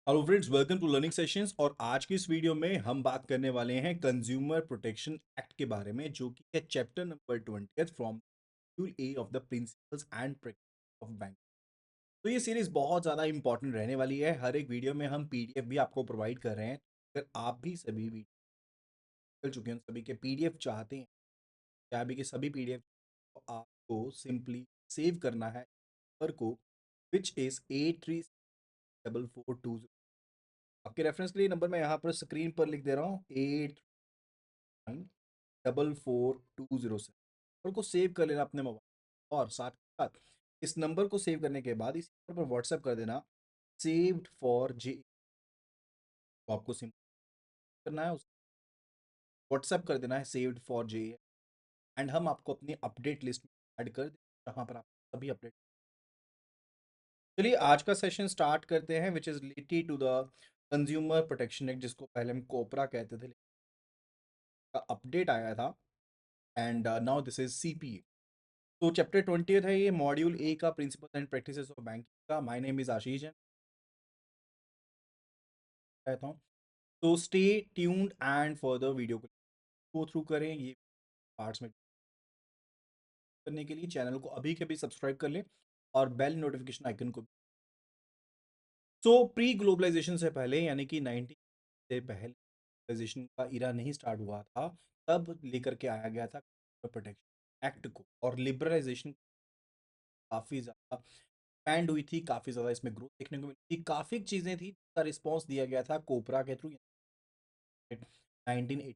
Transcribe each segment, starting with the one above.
Hello friends, welcome to learning sessions. और आज की इस वीडियो में हम बात करने वाले हैं कंज्यूमर प्रोटेक्शन एक्ट के बारे में, जो कि है chapter number 20 from schedule A of the principles and practice of bank. तो ये सीरीज बहुत ज़्यादा इंपॉर्टेंट रहने वाली है। हर एक वीडियो में हम पीडीएफ भी आपको प्रोवाइड कर रहे हैं। अगर आप भी सभी वीडियो चल चुके हैं, सभी के पीडीएफ चाहते हैं, या अभी के सभी पीडीएफ, तो आपको सिंपली सेव करना है नंबर को, विच इज़ 834420। आपके रेफरेंस के लिए नंबर मैं यहाँ पर स्क्रीन पर लिख दे रहा हूँ, 894420 नंबर को सेव कर लेना अपने मोबाइल। और साथ ही साथ इस नंबर को सेव करने के बाद इस नंबर पर व्हाट्सएप कर देना, सेव्ड फॉर जे। तो आपको सिंपल करना है, उस व्हाट्सएप कर देना है सेव्ड फॉर जे, एंड हम आपको अपनी अपडेट लिस्ट में ऐड कर दें, जहाँ पर आप सभी अपडेट। चलिए आज का सेशन स्टार्ट करते हैं, which is related to the consumer protection act, जिसको पहले हम कोपरा कहते थे, का अपडेट आया था। And now this is CPA. तो चैप्टर 20 है ये, मॉड्यूल ए का principle and practices of banking का। माय नेम इज आशीष है, कहता हूँ। तो stay tuned and further video को गो थ्रू करें ये पार्ट्स में। करने के लिए चैनल को अभी के अभी सब्सक्राइब कर लें और बेल नोटिफिकेशन आइकन को। सो प्री ग्लोबलाइजेशन से पहले, यानी कि 90 से पहले ग्लोबलाइजेशन का इरा नहीं स्टार्ट हुआ था, तब लेकर के आया गया था प्रोटेक्शन एक्ट को। और लिबरलाइजेशन काफ़ी ज़्यादा एक्सपैंड हुई थी, काफ़ी ज़्यादा इसमें ग्रोथ देखने को मिली थी, काफ़ी चीज़ें थी जिसका रिस्पॉन्स दिया गया था कोपरा के थ्रू 1980।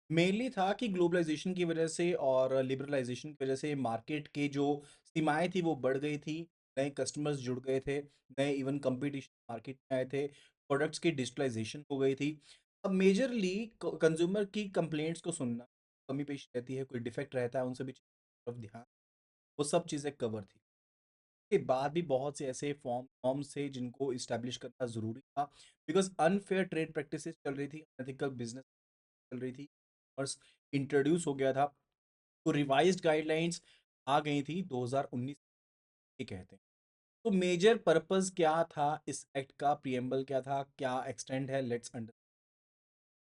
मेनली था कि ग्लोबलाइजेशन की वजह से और लिबरलाइजेशन की वजह से मार्केट के जो सीमाएं थी वो बढ़ गई थी, नए कस्टमर्स जुड़ गए थे, नए इवन कंपटीशन मार्केट में आए थे, प्रोडक्ट्स की डिजिटलाइजेशन हो गई थी। अब मेजरली कंज्यूमर की कंप्लेंट्स को सुनना, कमी पेशी रहती है, कोई डिफेक्ट रहता है, उन सभी चीज़ों पर ध्यान, वो सब चीज़ें कवर थी। के बाद भी बहुत से ऐसे फॉर्म्स थे जिनको इस्टेब्लिश करना ज़रूरी था, बिकॉज अनफेयर ट्रेड प्रैक्टिसेस चल रही थी, अनएथिकल बिजनेस चल रही थी, और इंट्रोड्यूस हो गया था। तो रिवाइज्ड गाइडलाइंस आ गई थी 2019 के, कहते हैं। तो मेजर पर्पस क्या था इस एक्ट का, प्रियम्बल क्या था, क्या एक्सटेंड है, लेट्स अंडर।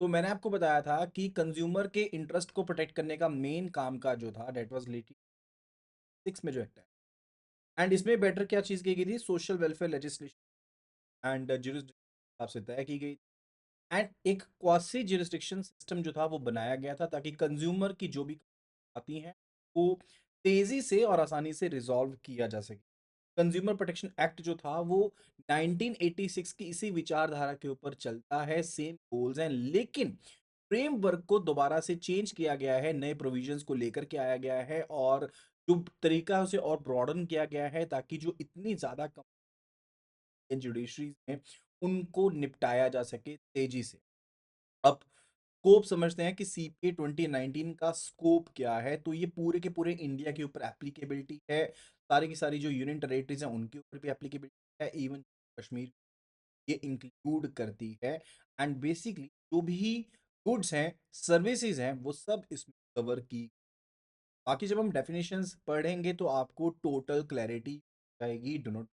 तो मैंने आपको बताया था कि कंज्यूमर के इंटरेस्ट को प्रोटेक्ट करने का मेन काम का जो था, डेट वाज रिलेटेड 6 में जो एक्ट है। एंड इसमें बेटर क्या चीज़ की गई थी, सोशल वेलफेयर लेजिस्लेशन एंड हिसाब से तय की गई। एंड एक क्वासी जुरिस्डिक्शन सिस्टम जो था वो बनाया गया था, ताकि कंज्यूमर की जो भी आती हैं वो तेजी से और आसानी से रिजॉल्व किया जा सके। कंज्यूमर प्रोटेक्शन एक्ट जो था वो 1986 की इसी विचारधारा के ऊपर चलता है, सेम गोल्स हैं, लेकिन फ्रेमवर्क को दोबारा से चेंज किया गया है, नए प्रोविजंस को लेकर के आया गया है, और जो तरीका है उसे और ब्रॉडन किया गया है, ताकि जो इतनी ज्यादा जुडिशरीज हैं उनको निपटाया जा सके तेजी से। अब स्कोप समझते हैं कि सीपीए 2019 का स्कोप क्या है। तो ये पूरे के पूरे इंडिया के ऊपर एप्लीकेबिलिटी है, सारी की सारी जो यूनियन टेरेटरीज हैं उनके ऊपर भी एप्लीकेबिलिटी है, इवन कश्मीर ये इंक्लूड करती है। एंड बेसिकली जो भी गुड्स हैं, सर्विसेज हैं, वो सब इसमें कवर की। बाकी जब हम डेफिनेशंस पढ़ेंगे तो आपको टोटल क्लैरिटी आएगी। डो नॉट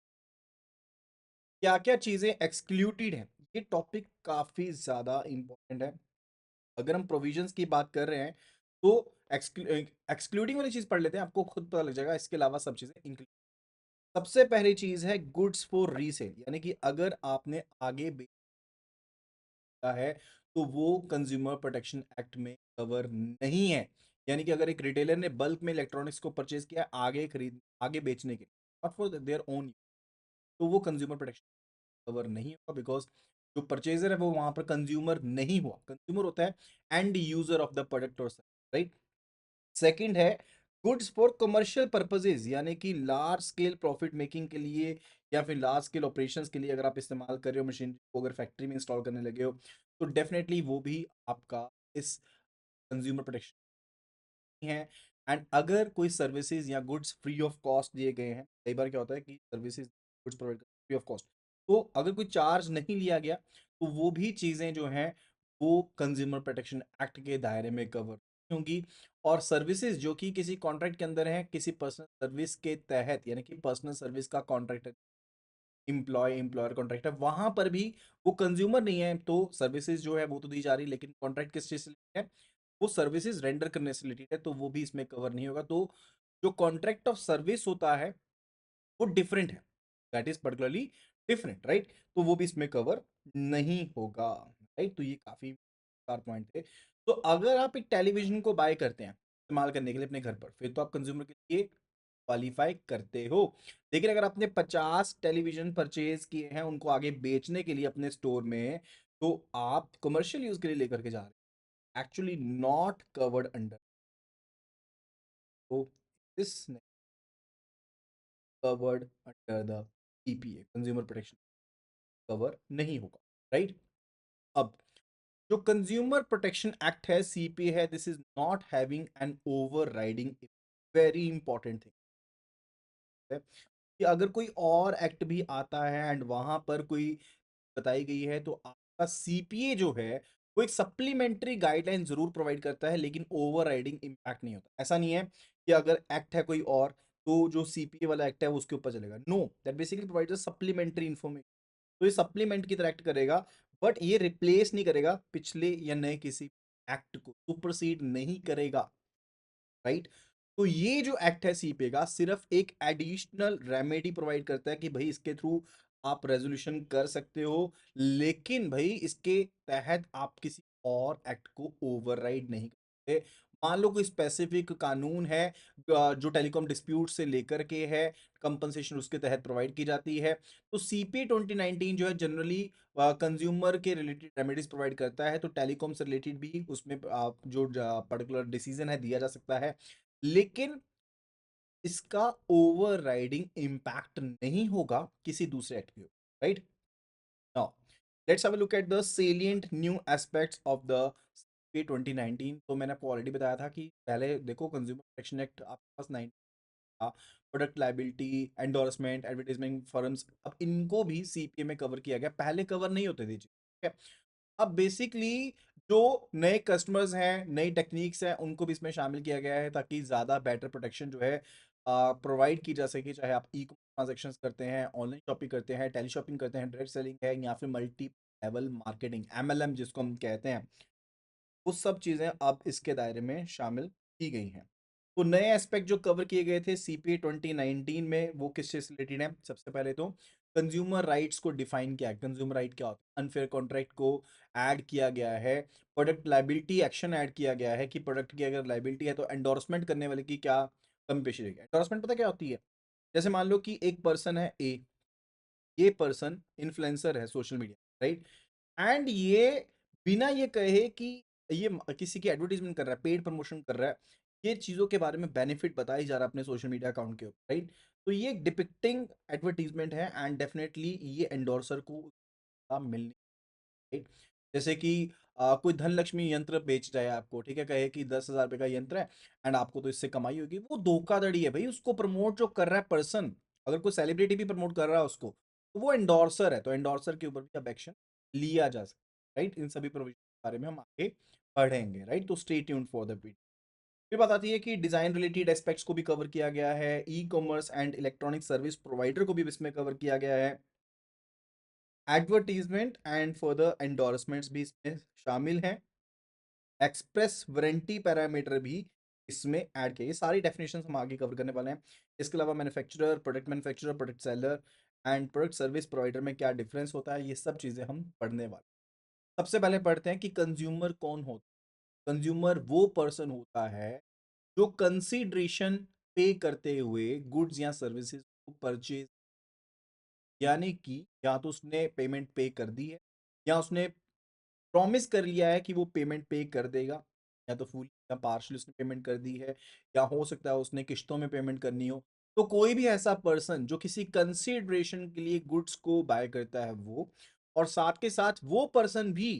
क्या क्या चीजें एक्सक्लूडेड हैं, ये टॉपिक काफी ज्यादा इंपॉर्टेंट है। अगर हम प्रोविजंस की बात कर रहे हैं तो एक्सक्लूडिंग वाली चीज पढ़ लेते हैं, आपको खुद पता लग जाएगा। इसके अलावा सब चीजें इंक्लूड। सबसे पहली चीज है गुड्स फॉर रीसेल, यानी कि अगर आपने आगे बेचा है तो वो कंज्यूमर प्रोटेक्शन एक्ट में कवर नहीं है। यानी कि अगर एक रिटेलर ने बल्क में इलेक्ट्रॉनिक्स को परचेज किया आगे बेचने के लिए, नॉट फॉर देयर ओन, तो वो कंज्यूमर प्रोटेक्शन कवर नहीं होगा, बिकॉज जो परचेजर है वो वहां पर कंज्यूमर नहीं हुआ। कंज्यूमर होता है and user of the product और सर्विस, राइट। सेकंड है गुड्स फॉर कमर्शियल पर्पजेज, यानी कि लार्ज स्केल प्रॉफिट मेकिंग के लिए या फिर लार्ज स्केल ऑपरेशंस के लिए अगर आप इस्तेमाल कर रहे हो मशीन को, अगर फैक्ट्री में इंस्टॉल करने लगे हो, तो डेफिनेटली वो भी आपका इस कंज्यूमर प्रोटेक्शन है। एंड अगर कोई सर्विसेज या गुड्स फ्री ऑफ कॉस्ट दिए गए हैं, कई बार क्या होता है कि services goods provide free of cost, तो अगर कोई चार्ज नहीं लिया गया तो वो भी चीज़ें जो हैं वो कंज्यूमर प्रोटेक्शन एक्ट के दायरे में कवर होंगी। और सर्विसेज जो कि किसी कॉन्ट्रैक्ट के अंदर है, किसी पर्सनल सर्विस के तहत, यानी कि पर्सनल सर्विस का कॉन्ट्रैक्ट एम्प्लॉय एम्प्लॉयर कॉन्ट्रैक्ट है, वहां पर भी वो कंज्यूमर नहीं है, तो सर्विसेज जो है वो तो दी जा रही है, लेकिन कॉन्ट्रैक्ट किस चीज से related है, वो सर्विसेज रेंडर करने से रिलेटेड है, तो वो भी इसमें कवर नहीं होगा। तो जो कॉन्ट्रैक्ट ऑफ सर्विस होता है वो डिफरेंट है, that is particularly different, right. तो वो भी इसमें कवर नहीं होगा, राइट। तो ये काफी चार पॉइंट थे। तो अगर आप एक टेलीविजन को बाय करते हैं इस्तेमाल करने के लिए अपने घर पर, फिर तो आप कंज्यूमर के लिए क्वालिफाई करते हो। लेकिन अगर आपने 50 टेलीविजन परचेज किए हैं उनको आगे बेचने के लिए अपने स्टोर में, तो आप कमर्शियल यूज के लिए लेकर के जा रहे हैं, एक्चुअली नॉट कवर्ड अंडर, तो this covered under the PPA, consumer protection cover नहीं होगा, राइट। अब जो कंज्यूमर प्रोटेक्शन एक्ट है, सीपीए है, this is not having an overriding, very important thing है कि अगर कोई और एक्ट भी आता है एंड वहां पर कोई बताई गई है, तो आपका सीपीए जो है वो एक सप्लीमेंट्री गाइडलाइन जरूर प्रोवाइड करता है, लेकिन ओवर राइडिंग इम्पैक्ट नहीं होता। ऐसा नहीं है कि अगर एक्ट है कोई और तो जो सीपीए वाला एक्ट है वो उसके ऊपर चलेगा, no, that basically provides a supplementary information. तो ये सप्लीमेंट की तरह एक्ट करेगा, बट ये रिप्लेस नहीं करेगा पिछले या नए किसी एक्ट को, सुपरसीड नहीं करेगा, राइट। तो ये जो एक्ट है सीपे का सिर्फ एक एडिशनल रेमेडी प्रोवाइड करता है कि भाई इसके थ्रू आप रेजोल्यूशन कर सकते हो, लेकिन भाई इसके तहत आप किसी और एक्ट को ओवरराइड नहीं करते। मान लो कोई स्पेसिफिक कानून है जो टेलीकॉम डिस्प्यूट से लेकर के है, कंपनसेशन उसके तहत प्रोवाइड की जाती है। तो सीपी 2019 जो है जनरली कंज्यूमर के रिलेटेड रेमेडीज प्रोवाइड करता है, तो टेलीकॉम से रिलेटेड भी उसमें जो पर्टिकुलर डिसीजन है दिया जा सकता है, लेकिन इसका ओवरराइडिंग इम्पैक्ट नहीं होगा किसी दूसरे एक्ट पे, right. Now let's have a look at the salient new aspects of the CPA 2019। तो मैंने आपको ऑलरेडी बताया था कि पहले देखो कंज्यूमर प्रोटेक्शन एक्ट आपके पास 9 था, product liability, endorsement, advertisement firms, अब इनको भी सीपीए में कवर किया गया, पहले कवर नहीं होते थे जी, ठीक है। अब बेसिकली जो नए कस्टमर्स हैं, नई टेक्निक्स हैं, उनको भी इसमें शामिल किया गया है ताकि ज़्यादा बेटर प्रोटेक्शन जो है प्रोवाइड की जा सके, चाहे आप ई ट्रांजेक्शन करते हैं, ऑनलाइन शॉपिंग करते हैं, टेली शॉपिंग करते हैं, डायरेक्ट सेलिंग है, या फिर मल्टी लेवल मार्केटिंग, एमएलएम जिसको हम कहते हैं, वो सब चीज़ें अब इसके दायरे में शामिल की गई हैं। तो नए एस्पेक्ट जो कवर किए गए थे सीपीए 2019 में, वो किस चीज़ से रिलेटेड है? सबसे पहले तो कंज्यूमर राइट्स को डिफाइन किया है। कंज्यूमर राइट क्या होता है? अनफेयर कॉन्ट्रैक्ट को ऐड किया गया है। प्रोडक्ट लाइबिलिटी एक्शन ऐड किया गया है कि प्रोडक्ट की अगर लाइबिलिटी है तो एंडोर्समेंट करने वाले की क्या कमी पेशी रहेगी। एंडोर्समेंट पता क्या होती है? जैसे मान लो कि एक पर्सन है ए, ये पर्सन इन्फ्लुएंसर है सोशल मीडिया, राइट, एंड ये बिना ये कहे कि ये किसी की एडवर्टीजमेंट कर रहा है, पेड प्रमोशन कर रहा है, ये चीज़ों के बारे में बेनिफिट बताई जा रहा है अपने सोशल मीडिया अकाउंट के ऊपर, राइट। तो ये डिपिक्टिंग एडवर्टीजमेंट है एंड डेफिनेटली ये एंडोर्सर को मिलनी, राइट। जैसे कि कोई धनलक्ष्मी यंत्र बेच जाए आपको, ठीक है, कहे कि 10,000 रुपए का यंत्र है एंड आपको तो इससे कमाई होगी, वो धोखाधड़ी है भाई। उसको प्रमोट जो कर रहा है पर्सन, अगर कोई सेलिब्रिटी भी प्रमोट कर रहा है उसको, तो वो एंडोर्सर है, तो एंडोर्सर के ऊपर भी अब एक्शन लिया जा सकता है, राइट। इन सभी प्रोविजन के बारे में हम आगे पढ़ेंगे, राइट। तो stay tuned for the video. फिर बात आती है कि डिजाइन रिलेटेड एस्पेक्ट्स को भी कवर किया गया है, e commerce and electronic service provider को भी इसमें कवर किया गया है, एडवर्टीजमेंट एंड फर्दर एंडोर्समेंट्स भी इसमें शामिल हैं, एक्सप्रेस वारंटी पैरामीटर भी इसमें ऐड किए। ये सारी डेफिनेशन हम आगे कवर करने वाले हैं। इसके अलावा manufacturer, product seller and product service provider में क्या डिफरेंस होता है, ये सब चीज़ें हम पढ़ने वाले हैं। सबसे पहले पढ़ते हैं कि कंज्यूमर कौन होता है। कंज्यूमर वो पर्सन होता है जो कंसीडरेशन पे करते हुए गुड्स या सर्विसेज को परचेज, यानी कि या तो उसने पेमेंट पे कर दी है, या उसने प्रॉमिस कर लिया है कि वो पेमेंट पे कर देगा, या तो फुल या पार्शली उसने पेमेंट कर दी है, या हो सकता है उसने किश्तों में पेमेंट करनी हो। तो कोई भी ऐसा पर्सन जो किसी कंसीडरेशन के लिए गुड्स को बाय करता है वो, और साथ के साथ वो पर्सन भी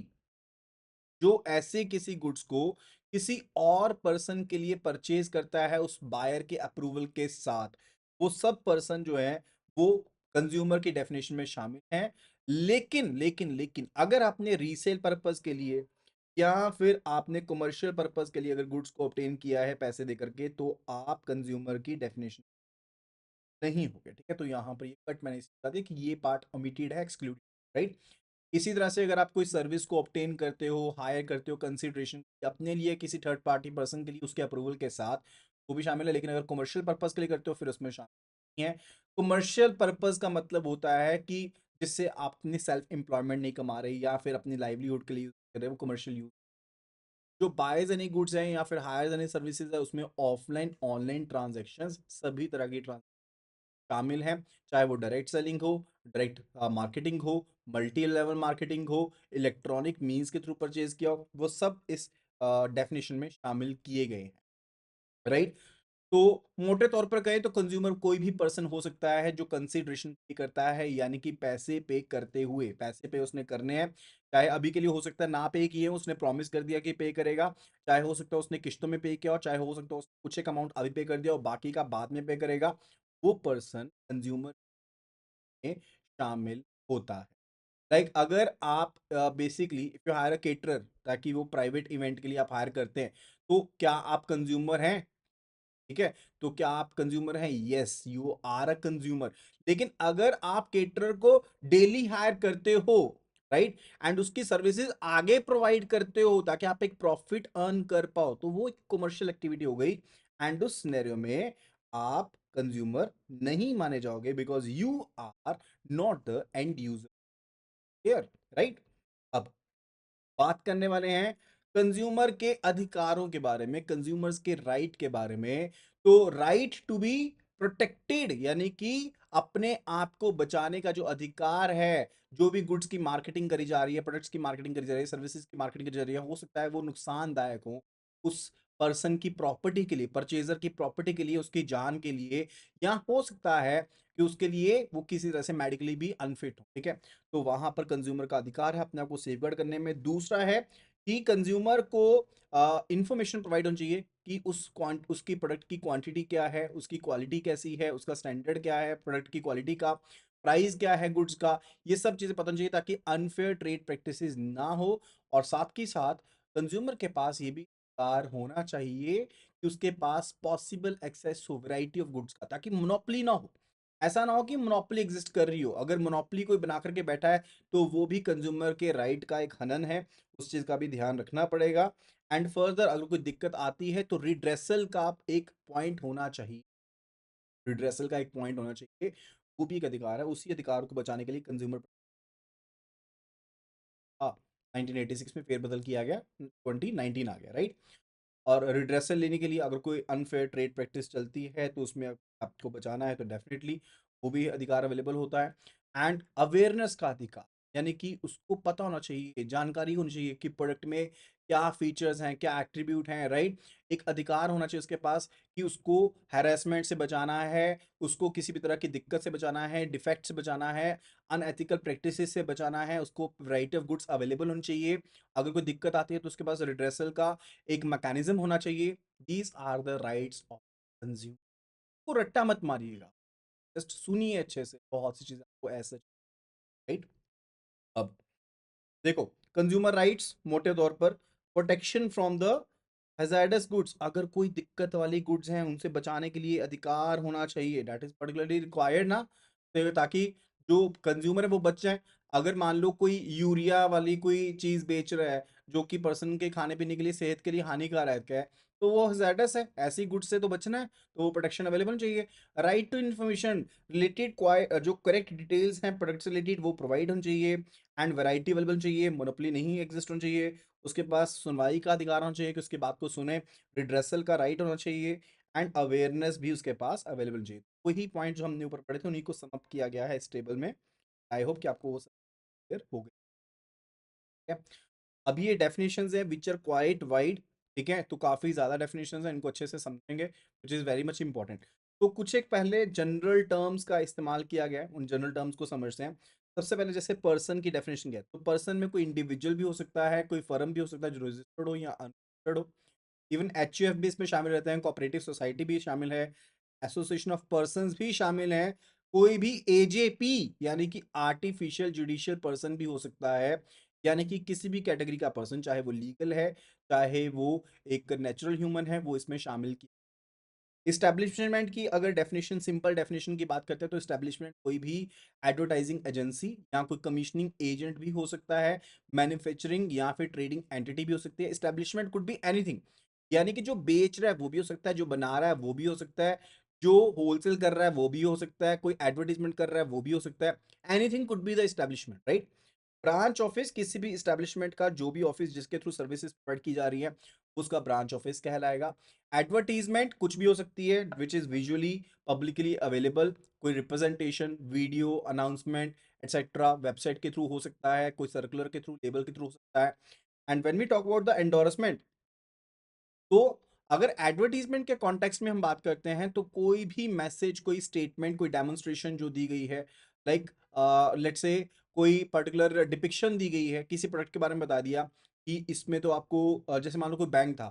जो ऐसे किसी गुड्स को किसी और पर्सन के लिए परचेज करता है उस बायर के अप्रूवल के साथ, वो सब पर्सन जो है वो कंज्यूमर की डेफिनेशन में शामिल हैं। लेकिन अगर आपने रीसेल पर्पस के लिए या फिर आपने कमर्शियल पर्पस के लिए अगर गुड्स को ऑब्टेन किया है पैसे देकर के, तो आप कंज्यूमर की डेफिनेशन नहीं हो गया, ठीक है? तो यहाँ पर ये कट मैंने इसलिए बता दिया कि ये पार्ट ओमिटेड है, एक्सक्लूडेड, राइट? इसी तरह से अगर आप कोई सर्विस को ऑब्टेन करते हो, हायर करते हो कंसिडरेशन अपने लिए किसी थर्ड पार्टी पर्सन के लिए उसके अप्रूवल के साथ, वो भी शामिल है। लेकिन अगर कमर्शियल पर्पस के लिए करते हो फिर उसमें शामिल नहीं है। कमर्शियल पर्पस का मतलब होता है कि जिससे आप अपनी सेल्फ एम्प्लॉयमेंट नहीं कमा रहे या फिर अपनी लाइवलीहुड के लिए यूज कर रहे हो, वो कमर्शियल यूज। जो बायर्स एनी गुड्स हैं या फिर हायर एनी सर्विसेज है, उसमें ऑफलाइन ऑनलाइन ट्रांजेक्शन्स सभी तरह की शामिल हैं। चाहे वो डायरेक्ट सेलिंग हो, डायरेक्ट मार्केटिंग हो, मल्टी लेवल मार्केटिंग हो, इलेक्ट्रॉनिक मीन्स के थ्रू परचेज किया हो, वो सब इस डेफिनेशन में शामिल किए गए हैं, राइट? तो मोटे तौर पर कहें तो कंज्यूमर कोई भी पर्सन हो सकता है जो कंसिडरेशन पे करता है, यानी कि पैसे पे करते हुए, पैसे पे उसने करने हैं। चाहे अभी के लिए हो सकता है ना पे किए, उसने प्रॉमिस कर दिया कि पे करेगा। चाहे हो सकता है उसने किश्तों में पे किया और चाहे हो सकता है उसने कुछ एक अमाउंट अभी पे कर दिया और बाकी का बाद में पे करेगा। वो पर्सन कंज्यूमर में शामिल होता है। लाइक अगर आप basically if you hire a caterer, ताकि वो प्राइवेट इवेंट के लिए आप हायर करते हैं, तो क्या आप कंज्यूमर हैं? ठीक है, तो क्या आप कंज्यूमर हैं? Yes, you are a consumer. लेकिन अगर आप केटरर को डेली हायर करते हो, राइट, एंड उसकी सर्विसेज आगे प्रोवाइड करते हो ताकि आप एक प्रॉफिट अर्न कर पाओ, तो वो एक कमर्शियल एक्टिविटी हो गई। एंड उस सिनेरियो में आप कंज्यूमर नहीं माने जाओगे because you are not the end user here, right? अब बात करने वाले हैं कंज्यूमर के अधिकारों के बारे में, कंज्यूमर्स के राइट के बारे में। तो राइट टू बी प्रोटेक्टेड, यानी कि अपने आप को बचाने का जो अधिकार है। जो भी गुड्स की मार्केटिंग करी जा रही है, प्रोडक्ट्स की मार्केटिंग करी जा रही है, सर्विसेज की मार्केटिंग करी जा रही है, हो सकता है वो नुकसानदायक हो उस पर्सन की प्रॉपर्टी के लिए, परचेजर की प्रॉपर्टी के लिए, उसकी जान के लिए, या हो सकता है कि उसके लिए वो किसी तरह से मेडिकली भी अनफिट हो, ठीक है? तो वहां पर कंज्यूमर का अधिकार है अपने आप को सेफगार्ड करने में। दूसरा है कि कंज्यूमर को इंफॉर्मेशन प्रोवाइड होनी चाहिए कि उसकी प्रोडक्ट की क्वांटिटी क्या है, उसकी क्वालिटी कैसी है, उसका स्टैंडर्ड क्या है, प्रोडक्ट की क्वालिटी का, प्राइस क्या है गुड्स का। ये सब चीजें पता होनी चाहिए ताकि अनफेयर ट्रेड प्रैक्टिसेस ना हो। और साथ ही साथ कंज्यूमर के पास ये भी अधिकार होना चाहिए कि उसके पास पॉसिबल एक्सेस हो वैरायटी ऑफ गुड्स का, ताकि मोनोपोली ना हो। ऐसा ना हो कि मोनोपोली एग्जिस्ट कर रही हो, अगर मोनोपोली कोई बना करके बैठा है तो वो भी कंज्यूमर के राइट का एक हनन है। उस चीज का भी ध्यान रखना पड़ेगा। एंड फर्दर अगर कोई दिक्कत आती है तो रिड्रेसल का एक पॉइंट होना चाहिए, रिड्रेसल का एक पॉइंट होना चाहिए। वो भी एक अधिकार है, उसी अधिकार को बचाने के लिए कंज्यूमर 1986 में फेरबदल किया गया, 2019 आ गया, राइट? और रिड्रेसल लेने के लिए अगर कोई अनफेयर ट्रेड प्रैक्टिस चलती है तो उसमें आपको बचाना है तो डेफिनेटली वो भी अधिकार अवेलेबल होता है। एंड अवेयरनेस का अधिकार, यानी कि उसको पता होना चाहिए, जानकारी होनी चाहिए कि प्रोडक्ट में क्या फीचर्स हैं, क्या एट्रीब्यूट हैं, राइट? एक अधिकार होना चाहिए उसके पास कि उसको हैरेसमेंट से बचाना है, उसको किसी भी तरह की दिक्कत से बचाना है, डिफेक्ट से बचाना है, अनएथिकल प्रैक्टिसेस से बचाना है, उसको वैरायटी ऑफ गुड्स अवेलेबल होनी चाहिए। अगर कोई दिक्कत आती है तो उसके पास रिड्रेसल का एक मैकेनिज्म होना चाहिए। These are the rights of consumer. को रट्टा मत मारिएगा, जस्ट सुनिए अच्छे से, बहुत सी चीजें आपको ऐसे, राइट? अब देखो, कंज्यूमर राइट्स मोटे तौर पर protection from the hazards goods, अगर कोई दिक्कत वाली गुड्स हैं उनसे बचाने के लिए अधिकार होना चाहिए, दैट इज पर्टिकुलरली रिक्वायर्ड ना, तो ताकि जो कंज्यूमर है वो बच जाए। अगर मान लो कोई यूरिया वाली कोई चीज बेच रहा है जो कि पर्सन के खाने पीने के लिए, सेहत के लिए हानिकारक है, तो वो हैजार्डस है, ऐसी गुड्स से तो बचना है, तो वो प्रोटेक्शन अवेलेबल चाहिए। राइट टू इन्फॉर्मेशन रिलेटेड, जो करेक्ट डिटेल्स हैं प्रोडक्ट से रिलेटेड वो प्रोवाइड होनी चाहिए। एंड वैरायटी अवेलेबल चाहिए, मोनोपोली नहीं एग्जिस्ट होना चाहिए। उसके पास सुनवाई का अधिकार होना चाहिए कि उसकी बात को सुने, रिड्रेसल का राइट होना चाहिए, एंड अवेयरनेस भी उसके पास अवेलेबल चाहिए। वही पॉइंट जो हमने ऊपर पढ़े थे उन्हीं को समाप्त किया गया है इस टेबल में। आई होप कि आपको वो सब क्लियर हो गया है। अब ये डेफिनेशंस हैं विच आर क्वाइट वाइड, ठीक है? तो काफी ज्यादा डेफिनेशंस हैं, इनको अच्छे से समझेंगे which is very much important. तो कुछ एक पहले जनरल टर्म्स का इस्तेमाल किया गया है, उन जनरल टर्म्स को समझते हैं। सबसे पहले जैसे पर्सन की डेफिनेशन क्या है, तो पर्सन में कोई इंडिविजुअल भी हो सकता है, कोई फर्म भी हो सकता है जो रजिस्टर्ड हो या अनरजिस्टर्ड हो। इवन एचयूएफ भी इसमें शामिल रहते हैं, कोऑपरेटिव सोसाइटी भी शामिल है, एसोसिएशन ऑफ पर्संस भी शामिल है, कोई भी एजेपी यानी कि आर्टिफिशियल जुडिशियल पर्सन भी हो सकता है, यानी कि किसी भी कैटेगरी का पर्सन, चाहे वो लीगल है चाहे वो एक नेचुरल ह्यूमन है, वो इसमें शामिल किया। इस्टेब्लिशमेंट की अगर डेफिनेशन, सिंपल डेफिनेशन की बात करते हैं, तो इस्टेब्लिशमेंट कोई भी एडवर्टाइजिंग एजेंसी या कोई कमीशनिंग एजेंट भी हो सकता है, मैन्युफैक्चरिंग या फिर ट्रेडिंग एंटिटी भी हो सकती है। इस्टेब्लिशमेंट कुड बी एनीथिंग, यानी कि जो बेच रहा है वो भी हो सकता है, जो बना रहा है वो भी हो सकता है, जो होलसेल कर रहा है वो भी हो सकता है, कोई एडवर्टीजमेंट कर रहा है वो भी हो सकता है। Anything could be the establishment, right. Branch office किसी भी इस्टेब्लिशमेंट का, जो भी ऑफिस जिसके थ्रू सर्विसेज प्रोवाइड की जा रही है, उसका ब्रांच ऑफिस कहलाएगा। एडवर्टीजमेंट कुछ भी हो सकती है which is visually publicly available, कोई representation, video announcement etcetera, website के थ्रू हो सकता है, कोई सर्कुलर के थ्रू, लेबल के थ्रू हो सकता है। And when we talk about the endorsement, तो अगर एडवर्टीजमेंट के कॉन्टेक्स्ट में हम बात करते हैं, तो कोई भी मैसेज, कोई स्टेटमेंट, कोई डेमोन्स्ट्रेशन जो दी गई है, लाइक लेट्स से कोई पर्टिकुलर डिपिक्शन दी गई है, किसी प्रोडक्ट के बारे में बता दिया कि इसमें तो आपको जैसे मान लो कोई बैंक था,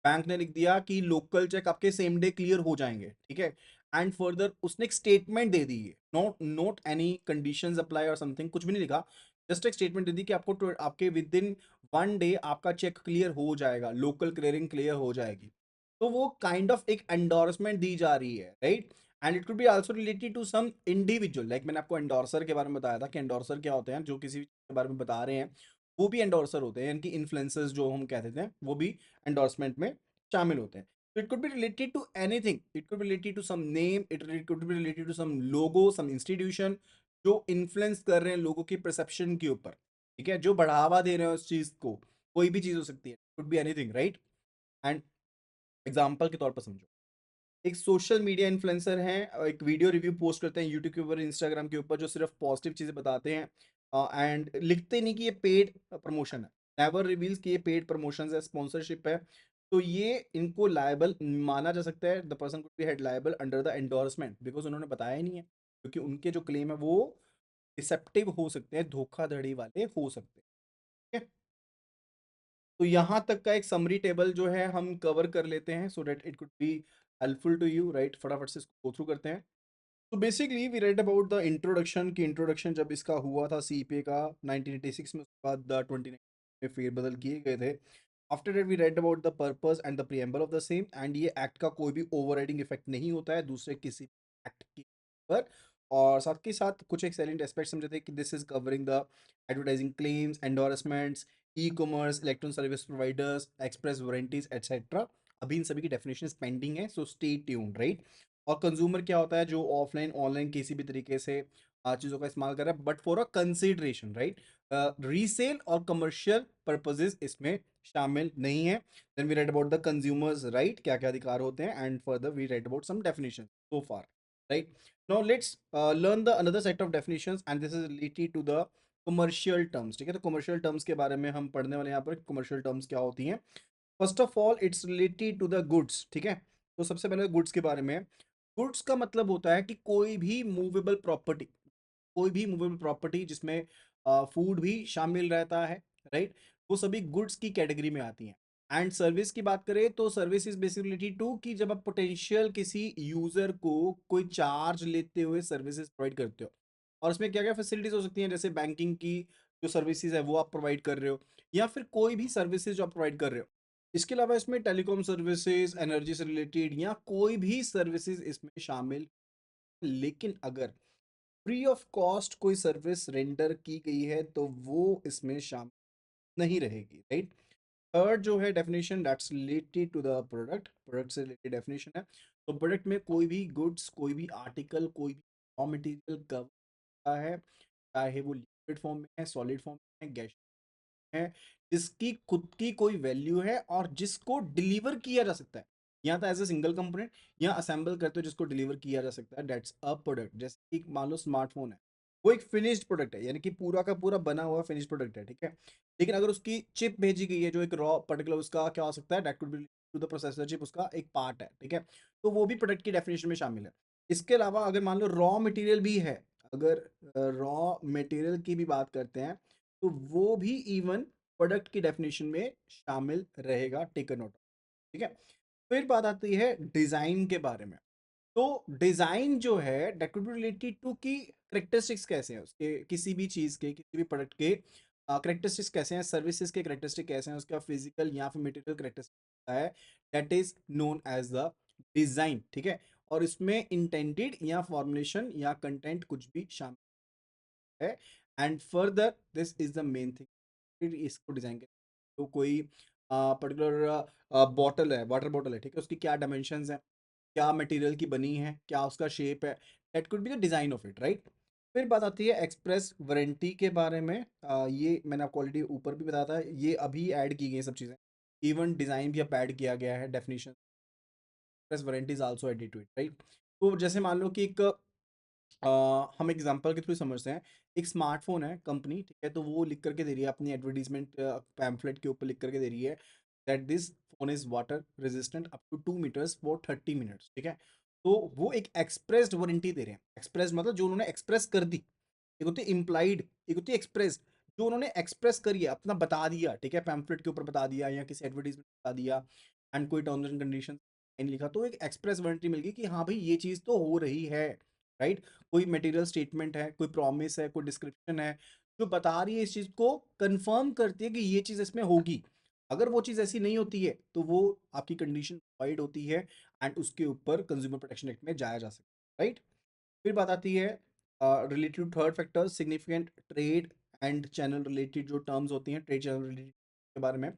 बैंक ने लिख दिया कि लोकल चेक आपके सेम डे क्लियर हो जाएंगे, ठीक है। एंड फर्दर उसने एक स्टेटमेंट दे दी है, not not any conditions apply और समथिंग, कुछ भी नहीं लिखा, जस्ट एक स्टेटमेंट दे दी कि आपको आपके विद इन 1 डे आपका चेक क्लियर हो जाएगा, लोकल क्लियरिंग क्लियर हो जाएगी। तो वो काइंड ऑफ एक एंडोर्समेंट दी जा रही है, right. And it could be also related to some individual, like मैंने आपको एंडोर्सर के बारे में बताया था कि एंडोर्सर क्या होते हैं, जो किसी चीज के बारे में बता रहे हैं वो भी एंडोर्सर होते हैं, यानी कि इन्फ्लुएंसर्स जो हम कहते थे वो भी एंडोर्समेंट में शामिल होते हैं। तो it could be related to anything, it could be related to some name, it could be related to some logo, some institution जो इन्फ्लुएंस कर रहे हैं लोगों की परसेप्शन के ऊपर, ठीक है, जो बढ़ावा दे रहे हैं उस चीज को। कोई भी चीज हो सकती है, could be anything, right. And example के तौर पर समझो, एक सोशल मीडिया इन्फ्लुएंसर हैं, एक वीडियो रिव्यू पोस्ट करते हैं यूट्यूब के ऊपर, इंस्टाग्राम के ऊपर, जो सिर्फ पॉजिटिव चीजें बताते हैं एंड लिखते नहीं कि ये पेड प्रमोशन है, नेवर रिवील्स कि ये पेड प्रमोशन है, स्पॉन्सरशिप है। तो ये इनको लायबल माना जा सकता है, the person could be head liable under the endorsement, because उन्होंने बताया ही नहीं है, क्योंकि उनके जो क्लेम है वो डिसेप्टिव हो सकते हैं, धोखाधड़ी वाले हो सकते हैं, ठीक है। तो यहाँ तक का एक समरी टेबल जो है हम कवर कर लेते हैं, so that it could be helpful to you, right. फटाफट से इसको गो थ्रू करते हैं। तो basically we read about the introduction, की इंट्रोडक्शन जब इसका हुआ था सीपीए का 1986 में, उसके बाद द 29 में फेरबदल किए गए थे। After that we read about the purpose and the preamble of the same, and ये एक्ट का कोई भी ओवरराइडिंग इफेक्ट नहीं होता है दूसरे किसी एक्ट के पर। और साथ के साथ कुछ एक्सेलेंट एस्पेक्ट समझे थे कि this is covering the advertising claims, endorsements, e commerce, electronic service providers, express warranties etcetera. अभी इन सभी की डेफिनेशन पेंडिंग है, सो स्टे ट्यून्ड, राइट। और कंज्यूमर क्या होता है, जो ऑफलाइन ऑनलाइन किसी भी तरीके से चीज़ों का इस्तेमाल कर रहा है, but for a consideration, right. Resale और कमर्शियल पर्पजेज इसमें शामिल नहीं है। Then we read about the consumers right, क्या क्या अधिकार होते हैं, and further we read about some definition so far, right. Now let's learn the another set of definitions, and this is related to the commercial terms, ठीक है। तो commercial terms के बारे में हम पढ़ने वाले हैं यहाँ पर, कमर्शियल टर्म्स क्या होती हैं। First of all it's related to the goods, ठीक है। तो सबसे पहले गुड्स के बारे में, गुड्स का मतलब होता है कि कोई भी मूवेबल प्रॉपर्टी, कोई भी मूवेबल प्रॉपर्टी जिसमें फूड भी शामिल रहता है, राइट, वो सभी गुड्स की कैटेगरी में आती हैं। एंड सर्विस की बात करें तो सर्विस इज बेसिकली टू, कि जब आप पोटेंशियल किसी यूजर को कोई चार्ज लेते हुए सर्विसेज प्रोवाइड करते हो, और उसमें क्या क्या फैसिलिटीज हो सकती हैं, जैसे बैंकिंग की जो सर्विसेज है वो आप प्रोवाइड कर रहे हो, या फिर कोई भी सर्विसेज जो आप प्रोवाइड कर रहे हो। इसके अलावा इसमें टेलीकॉम सर्विसेज, एनर्जी से रिलेटेड, या कोई भी सर्विसेज इसमें शामिल। लेकिन अगर फ्री ऑफ कॉस्ट कोई सर्विस रेंडर की गई है तो वो इसमें शामिल नहीं रहेगी, राइट। थर्ड जो है definition, that's related to the product, product से रिलेटेड डेफिनेशन है। तो प्रोडक्ट में कोई भी गुड्स, कोई भी आर्टिकल, कोई भी रॉ मटेरियल कवर होता है, चाहे वो लिक्विड फॉर्म में है, सॉलिड फॉर्म में है, गैस है, जिसकी खुद की कोई वैल्यू है और जिसको डिलीवर किया जा सकता है, या तो एज ए सिंगल कंपोनेंट, या असेंबल करते हो जिसको डिलीवर किया जा सकता है, दैट्स अ प्रोडक्ट। जैसे कि मान लो स्मार्टफोन है, वो एक फिनिश्ड प्रोडक्ट है, यानी कि पूरा का पूरा बना हुआ फिनिश्ड प्रोडक्ट है, ठीक है। लेकिन अगर उसकी चिप भेजी गई है, जो एक रॉ पर्टिकुलर उसका क्या हो सकता है, that could be to the processor chip, उसका एक पार्ट है, ठीक है। तो वो भी प्रोडक्ट की डेफिनेशन में शामिल है। इसके अलावा अगर मान लो रॉ मटेरियल भी है, अगर रॉ मटेरियल की भी बात करते हैं, तो वो भी इवन प्रोडक्ट की डेफिनेशन में शामिल रहेगा, टेक अ नोट, ठीक है। फिर बात आती है डिजाइन के बारे में। तो डिजाइन जो है that could be related to कि करेक्टरिस्टिक्स कैसे हैं उसके, किसी भी चीज के, किसी भी प्रोडक्ट के करेक्टरिस्टिक्स कैसे हैं, सर्विसेज के करेक्टरिस्टिक कैसे हैं, उसका फिजिकल या फिर मटेरियल करेक्टरिस्टिक है, that is known as the design, ठीक है, और इसमें इंटेंडेड या फॉर्मुलेशन या कंटेंट कुछ भी शामिल है। And further this is the main thing, फिर इसको डिजाइन कर, तो कोई पर्टिकुलर बॉटल है, वाटर बॉटल है, ठीक है, उसकी क्या डायमेंशंस हैं, क्या मटेरियल की बनी है, क्या उसका शेप है, that could be the design of it, right. फिर बात आती है एक्सप्रेस वारंटी के बारे में। ये मैंने आपको ऑलरेडी ऊपर भी बताया था, ये अभी ऐड की गई सब चीज़ें, इवन डिज़ाइन भी अब ऐड किया गया है, definition express warranty is also added to it, right. तो जैसे मान लो कि एक हम एग्जांपल के थ्रू समझते हैं, एक स्मार्टफोन है कंपनी, ठीक है, तो वो लिख करके दे रही है अपनी एडवर्टीजमेंट पैम्फलेट के ऊपर लिख करके दे रही है that this phone is water resistant up to 2 metres for 30 minutes, ठीक है। तो वो एक एक्सप्रेस्ड वारंटी दे रहे हैं, एक्सप्रेस मतलब जो उन्होंने एक्सप्रेस कर दी, एक होती है इम्प्लाइड, एक होती है एक्सप्रेस, जो उन्होंने एक्सप्रेस करी है, अपना बता दिया, ठीक है, पैम्फलेट के ऊपर बता दिया या किसी एडवर्टीजमेंट बता दिया, एंड कोई टर्म्स एंड कंडीशन लिखा, तो एक एक्सप्रेस वारंटी मिल गई कि हाँ भाई ये चीज़ तो हो रही है, राइट। कोई मटेरियल स्टेटमेंट है, कोई प्रॉमिस है, कोई डिस्क्रिप्शन है जो बता रही है इस चीज़ को, कंफर्म करती है कि ये चीज़ इसमें होगी। अगर वो चीज़ ऐसी नहीं होती है तो वो आपकी कंडीशन वाइड होती है, एंड उसके ऊपर कंज्यूमर प्रोटेक्शन एक्ट में जाया जा सकता है, राइट। फिर बात आती है related to third factor, significant trade and channel related जो टर्म्स होती हैं ट्रेड चैनल रिलेटेड के बारे में।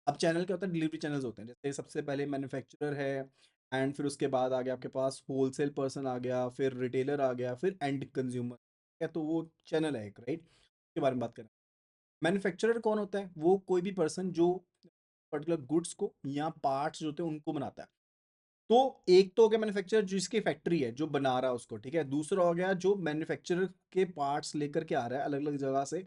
अब चैनल क्या होता है, डिलीवरी चैनल्स होते हैं, जैसे सबसे पहले मैन्युफैक्चरर है, एंड फिर उसके बाद आ गया आपके पास होलसेल पर्सन आ गया, फिर रिटेलर आ गया, फिर एंड कंज्यूमर, है तो वो चैनल है एक, राइट, उसके बारे में बात करें। मैन्युफैक्चरर कौन होता है, वो कोई भी पर्सन जो पर्टिकुलर गुड्स को या पार्ट्स जो होते हैं उनको बनाता है। तो एक तो हो गया मैन्युफैक्चरर जिसकी फैक्ट्री है, जो बना रहा है उसको, ठीक है, दूसरा हो गया जो मैन्युफैक्चरर के पार्ट्स लेकर के आ रहा है अलग अलग जगह से,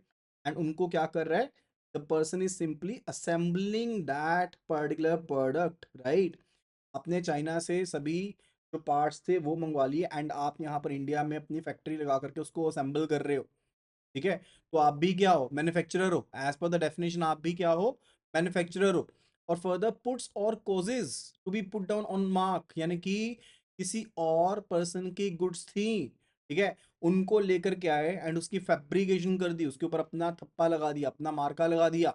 एंड उनको क्या कर रहा है, the person is simply assembling that particular product, right. अपने चाइना से सभी जो पार्ट्स थे वो मंगवा लिए, एंड आप यहाँ पर इंडिया में अपनी फैक्ट्री लगा करके उसको असेंबल कर रहे हो, ठीक है। तो आप भी क्या हो, मैन्युफैक्चरर हो, एज पर द डेफिनेशन आप भी क्या हो, मैन्युफैक्चरर हो। और further puts or causes to be put down on mark, यानी कि किसी और पर्सन की गुड्स थी, ठीक है, उनको लेकर के आए एंड उसकी फैब्रिकेशन कर दी, उसके ऊपर अपना थप्पा लगा दिया, अपना मार्का लगा दिया,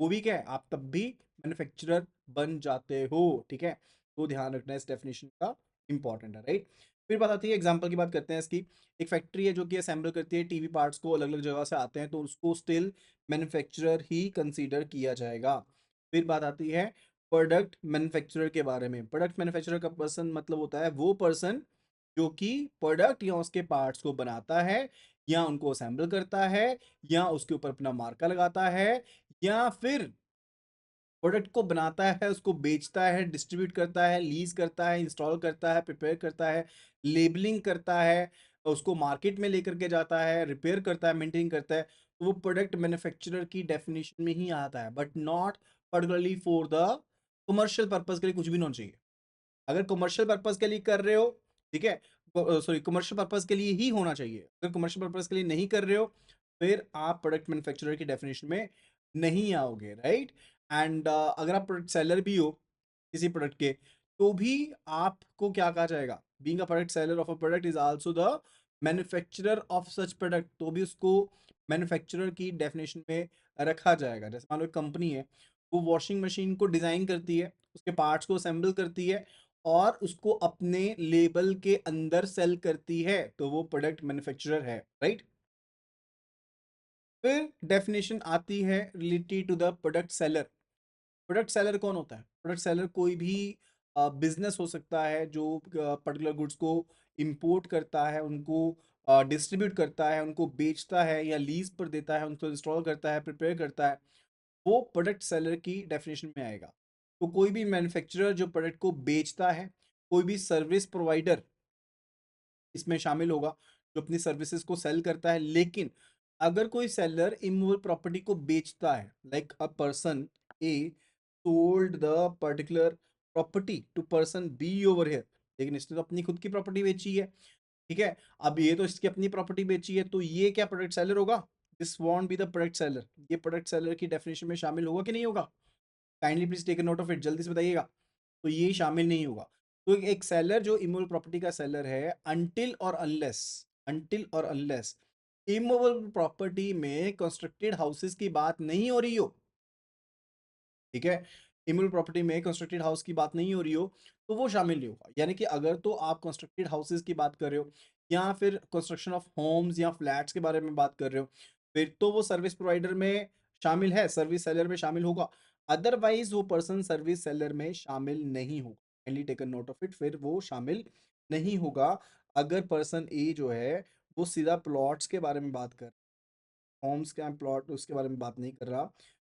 वो भी क्या है, आप तब भी मैन्युफैक्चरर बन जाते हो, ठीक है। तो ध्यान रखना इस डेफिनेशन का, इंपॉर्टेंट है, राइट। फिर बात आती है एग्जाम्पल की बात करते हैं इसकी। एक फैक्ट्री है जो कि असेंबल करती है टीवी पार्ट्स को, अलग अलग जगह से आते हैं, तो उसको स्टिल मैन्युफैक्चरर ही कंसीडर किया जाएगा। फिर बात आती है प्रोडक्ट मैन्युफैक्चरर के बारे में। प्रोडक्ट मैन्युफैक्चरर का पर्सन मतलब होता है वो पर्सन जो कि प्रोडक्ट या उसके पार्ट्स को बनाता है, या उनको असेंबल करता है, या उसके ऊपर अपना मार्का लगाता है, या फिर प्रोडक्ट को बनाता है, उसको बेचता है, डिस्ट्रीब्यूट करता है, लीज करता है, इंस्टॉल करता है, प्रिपेयर करता है, लेबलिंग करता है, उसको मार्केट में लेकर के जाता है, रिपेयर करता है, मेंटेन करता है, तो वो प्रोडक्ट मैन्युफैक्चरर की डेफिनेशन में ही आता है, but not particularly for the commercial purpose के लिए कुछ भी नहीं होना चाहिए। अगर कमर्शियल पर्पज के लिए कर रहे हो, ठीक है, सॉरी, कमर्शियल पर्पज के लिए ही होना चाहिए, अगर कमर्शियल पर्पज के लिए नहीं कर रहे हो फिर आप प्रोडक्ट मैन्युफैक्चरर की डेफिनेशन में नहीं आओगे, राइट। एंड अगर आप प्रोडक्ट सेलर भी हो किसी प्रोडक्ट के, तो भी आपको क्या कहा जाएगा, being a product seller of a product is also the manufacturer of such product, तो भी उसको मैन्युफैक्चरर की डेफिनेशन में रखा जाएगा। जैसे मान लो एक कंपनी है, वो वॉशिंग मशीन को डिजाइन करती है, उसके पार्ट्स को असेंबल करती है, और उसको अपने लेबल के अंदर सेल करती है, तो वो प्रोडक्ट मैन्युफैक्चरर है, राइट। फिर डेफिनेशन आती है related to the product seller. Product seller कौन होता है, प्रोडक्ट सेलर कोई भी बिजनेस हो सकता है जो पर्टिकुलर गुड्स को इंपोर्ट करता है, उनको डिस्ट्रीब्यूट करता है, उनको बेचता है या लीज पर देता है, उनको इंस्टॉल करता है, प्रिपेयर करता है, वो प्रोडक्ट सेलर की डेफिनेशन में आएगा। तो कोई भी मैन्युफैक्चरर जो प्रोडक्ट को बेचता है, कोई भी सर्विस प्रोवाइडर इसमें शामिल होगा जो अपनी सर्विसेज को सेल करता है। लेकिन अगर कोई सेलर इमूवेबल प्रॉपर्टी को बेचता है, like a person a sold the particular property to person B over here, लेकिन इसने तो अपनी खुद की प्रॉपर्टी बेची है, ठीक है, अब ये तो इसकी अपनी प्रॉपर्टी बेची है, तो ये क्या प्रोडक्ट सेलर होगा, this won't be the product seller, ये प्रोडक्ट सेलर की डेफिनेशन में शामिल होगा कि नहीं होगा, kindly please take note of it, जल्दी से बताइएगा। तो ये शामिल नहीं होगा। तो एक सेलर जो इमूवेबल प्रॉपर्टी का सेलर है, अनटिल और अनलेस इमूवेबल प्रॉपर्टी में कंस्ट्रक्टेड हाउसेस की बात नहीं हो रही हो, ठीक है, इमूवेबल प्रॉपर्टी में कंस्ट्रक्टेड हाउस की बात नहीं हो रही हो, तो वो शामिल नहीं होगा। यानी कि अगर तो आप कंस्ट्रक्टेड हाउसेज की बात कर रहे हो या फिर कंस्ट्रक्शन ऑफ होम्स या फ्लैट्स के बारे में बात कर रहे हो, फिर तो वो सर्विस प्रोवाइडर में शामिल है, सर्विस सेलर में शामिल होगा। अदरवाइज वो पर्सन सर्विस सेलर में शामिल नहीं होगा। Kindly taken note of it, फिर वो शामिल नहीं होगा। अगर पर्सन ए जो है वो सीधा प्लॉट्स के बारे में बात कर, होम्स का प्लॉट उसके बारे में बात नहीं कर रहा,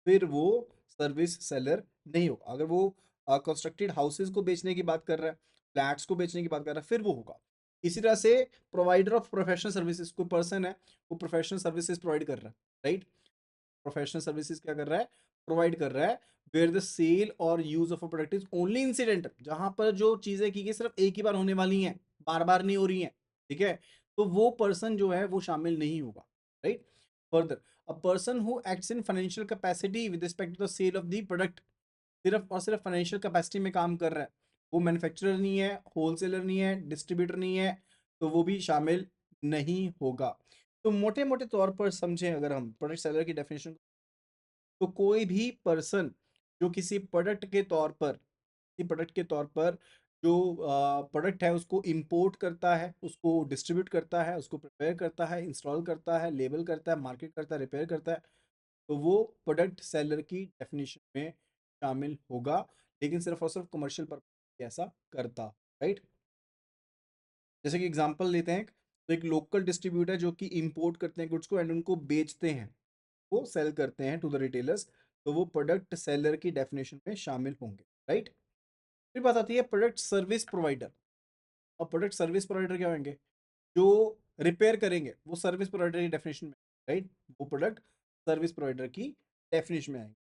फिर वो सर्विस सेलर नहीं होगा। अगर वो कंस्ट्रक्टेड हाउसेज को बेचने की बात कर रहा है, फ्लैट्स को बेचने की बात कर रहा है, फिर वो होगा। इसी तरह से प्रोवाइडर ऑफ प्रोफेशनल सर्विसेज, कोई पर्सन है वो प्रोफेशनल सर्विसेज प्रोवाइड कर रहा है, राइट। प्रोफेशनल सर्विसेज क्या कर रहा है, प्रोवाइड कर रहा है। वेयर द सेल और use of a product is only incidental, जहां पर जो चीजें की गई सिर्फ एक ही बार होने वाली हैं, बार बार नहीं हो रही हैं, ठीक है, तो वो पर्सन जो है वो शामिल नहीं होगा, right. Further, a person who acts in financial capacity with respect to the sale of the product, सिर्फ और सिर्फ फाइनेंशियल कैपेसिटी में काम कर रहा है, वो मैन्युफैक्चरर नहीं है, होलसेलर नहीं है, डिस्ट्रीब्यूटर नहीं है, तो वो भी शामिल नहीं होगा। तो मोटे मोटे तौर पर समझें अगर हम प्रोडक्ट सेलर की डेफिनेशन, तो कोई भी पर्सन जो किसी प्रोडक्ट के तौर पर, किसी प्रोडक्ट के तौर पर जो प्रोडक्ट है उसको इंपोर्ट करता है, उसको डिस्ट्रीब्यूट करता है, उसको प्रिपेयर करता है, इंस्टॉल करता है, लेबल करता है, मार्केट करता है, रिपेयर करता है, तो वो प्रोडक्ट सेलर की डेफिनेशन में शामिल होगा। लेकिन सिर्फ और सिर्फ कमर्शियल पर्पज ऐसा करता, राइट। जैसे कि एग्जांपल लेते हैं, तो एक लोकल डिस्ट्रीब्यूटर जो कि इंपोर्ट करते हैं गुड्स को एंड उनको बेचते हैं, वो सेल करते हैं टू द रिटेलर्स, तो वो प्रोडक्ट सेलर की डेफिनेशन में शामिल होंगे, राइट। फिर बात आती है प्रोडक्ट सर्विस प्रोवाइडर। और प्रोडक्ट सर्विस प्रोवाइडर क्या होंगे, जो रिपेयर करेंगे, वो सर्विस प्रोवाइडर की डेफिनेशन में, राइट, वो प्रोडक्ट सर्विस प्रोवाइडर की डेफिनेशन में आएंगे।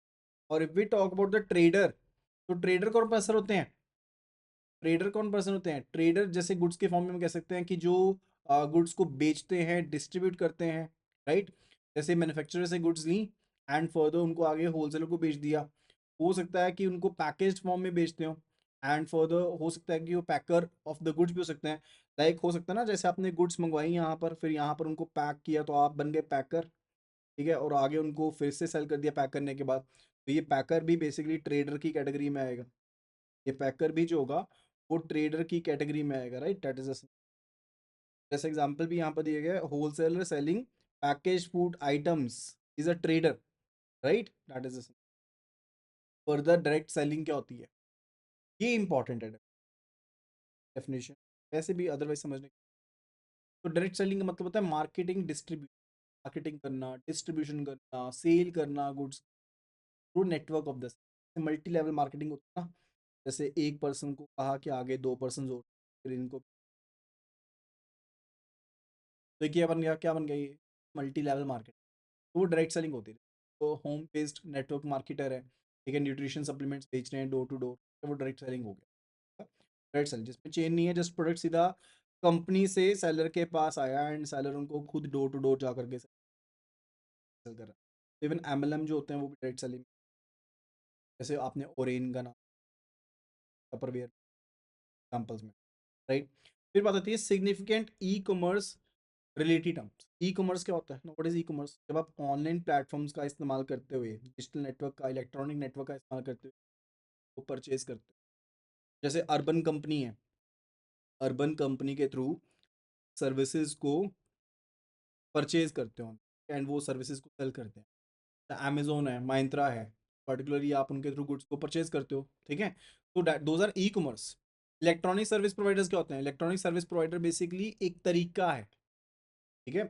और if we talk about the trader, तो ट्रेडर कौन पर्सन होते हैं, ट्रेडर कौन पर्सन होते हैं, ट्रेडर जैसे गुड्स के फॉर्म में हम कह सकते हैं कि जो गुड्स को बेचते हैं, डिस्ट्रीब्यूट करते हैं, राइट। जैसे मैन्युफैक्चरर से गुड्स ली एंड फर्दर उनको आगे होलसेलर को बेच दिया। हो सकता है कि उनको पैकेज्ड फॉर्म में बेचते हो, एंड फर्दर हो सकता है कि वो पैकर ऑफ द गुड्स भी हो सकते हैं। लाइक हो सकता है ना, जैसे आपने गुड्स मंगवाई यहाँ पर, फिर यहाँ पर उनको पैक किया तो आप बन गए पैकर, ठीक है, और आगे उनको फिर से सेल कर दिया पैक करने के बाद, तो ये पैकर भी बेसिकली ट्रेडर की कैटेगरी में आएगा। ये पैकर भी जो होगा वो ट्रेडर की कैटेगरी में आएगा, राइट। दैट इज जैसे एग्जांपल भी यहाँ पर दिया गया है, wholesaler selling package food items is a trader, right. That is further direct selling क्या होती है, ये इंपॉर्टेंट है डेफिनेशन, वैसे भी अदरवाइज समझने। तो डायरेक्ट सेलिंग का मतलब होता है मार्केटिंग डिस्ट्रीब्यूट, मार्केटिंग करना, डिस्ट्रीब्यूशन करना, सेल करना goods through network of the, multi level marketing होता है ना। जैसे एक पर्सन को कहा कि आगे दो पर्सन और, फिर इनको, तो क्या बन गया, क्या बन गया, ये मल्टी लेवल मार्केट, तो वो डायरेक्ट सेलिंग होती है। तो होम बेस्ड नेटवर्क मार्केटर है, ठीक है, न्यूट्रिशन सप्लीमेंट्स बेच रहे हैं डोर टू डोर, तो वो डायरेक्ट सेलिंग हो गया। डायरेक्ट सेलिंग जिसमें चेन नहीं है, जस्ट प्रोडक्ट सीधा कंपनी से सेलर के पास आया एंड सेलर उनको खुद डोर टू डोर जा करके सेल कर रहा है। इवन एमएलएम जो होते हैं वो भी डायरेक्ट सेलिंग, जैसे आपने ओरेन का नाम, अपरवेयर एग्जाम्पल्स में, राइट। फिर बात आती है significant e commerce related terms. E commerce क्या होता है, व्हाट इज ई कॉमर्स, जब आप ऑनलाइन प्लेटफॉर्म्स का इस्तेमाल करते हुए, डिजिटल नेटवर्क का, इलेक्ट्रॉनिक नेटवर्क का इस्तेमाल करते हुए वो परचेज करते हो। जैसे अर्बन कंपनी है, अर्बन कंपनी के थ्रू सर्विसेज को परचेज करते हो एंड वो सर्विसेज को सेल करते हैं। अमेजोन है, माइंत्रा है, पर्टिकुलरली आप उनके थ्रू गुड्स को परचेज करते हो, ठीक है। तो those R e commerce. Electronic service providers क्या होते हैं, इलेक्ट्रॉनिक सर्विस प्रोवाइडर बेसिकली एक तरीका है, ठीक है,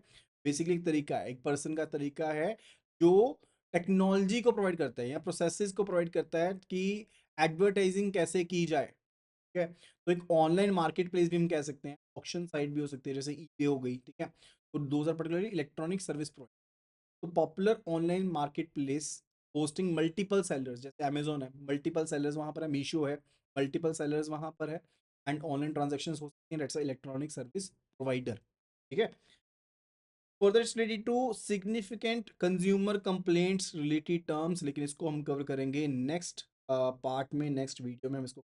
बेसिकली एक तरीका है, एक पर्सन का तरीका है जो टेक्नोलॉजी को प्रोवाइड करता है या प्रोसेसेस को प्रोवाइड करता है कि एडवर्टाइजिंग कैसे की जाए, ठीक है। तो एक ऑनलाइन मार्केट प्लेस भी हम कह सकते हैं, ऑक्शन साइट भी हो सकती है, जैसे ईबे हो गई, ठीक है। तो those are particularly electronic service provider. तो popular online marketplace hosting multiple sellers, जैसे अमेजोन है, मल्टीपल सेलर्स वहां पर है, मीशो है, मल्टीपल सेलर्स वहां पर है, एंड ऑनलाइन ट्रांजेक्शन हो सकती हैं, दैट्स इलेक्ट्रॉनिक सर्विस प्रोवाइडर, ठीक है। Further it's related to significant consumer complaints related terms, लेकिन इसको हम कवर करेंगे नेक्स्ट पार्ट में, नेक्स्ट वीडियो में हम इसको,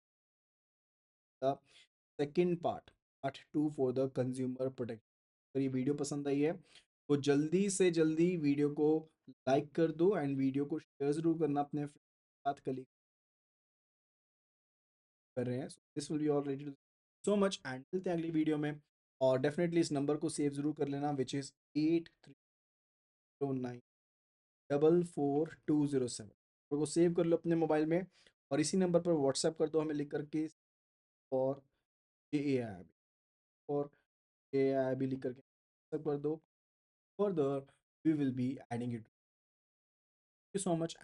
second part, part two for the consumer protect. अगर ये वीडियो पसंद आई है तो जल्दी से जल्दी वीडियो को लाइक कर दो एंड वीडियो को शेयर जरूर करना अपने साथ, कलीग कर रहे हैं। This will be all ready so much and मिलते हैं अगली वीडियो में। और डेफिनेटली इस नंबर को सेव ज़रूर कर लेना, विच इज़ 8309 44 207 को सेव कर लो अपने मोबाइल में। और इसी नंबर पर व्हाट्सएप कर दो हमें लिख करके, और AAI और AAI लिख करके व्हाट्सएप कर दो। Further we will be adding it. Thank you so much.